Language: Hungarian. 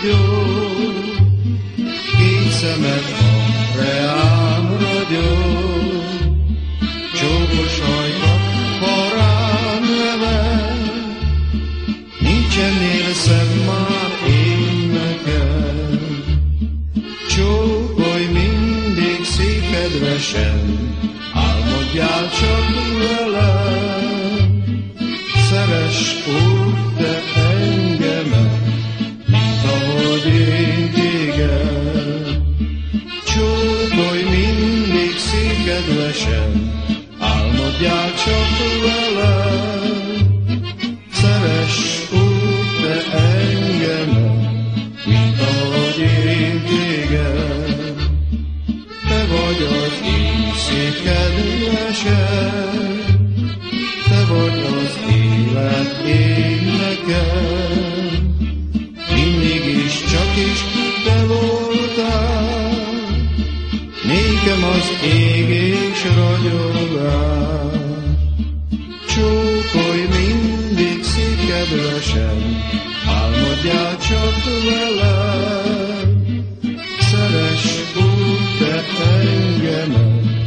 ragyog, két szemed van, reám ragyog, csókos hajba parán nevel, nincsenél szebb már én neked. Csókolj mindig szép kedvesen, álmodjál csak velem, szeress úgy te engemet, mint ahogy én téged. Csókolj mindig szép kedvesen, álmodjál csak velem, szeress úgy te engemet, mint ahogy én téged. Te vagy az én szép kedvesem, te vagy az élet énekem, mindig is csak is te voltál, nékem az ég és ragyogás. Csókolj mindig szép kedvesen, álmodjál csak velem, szeress úgy te engemet,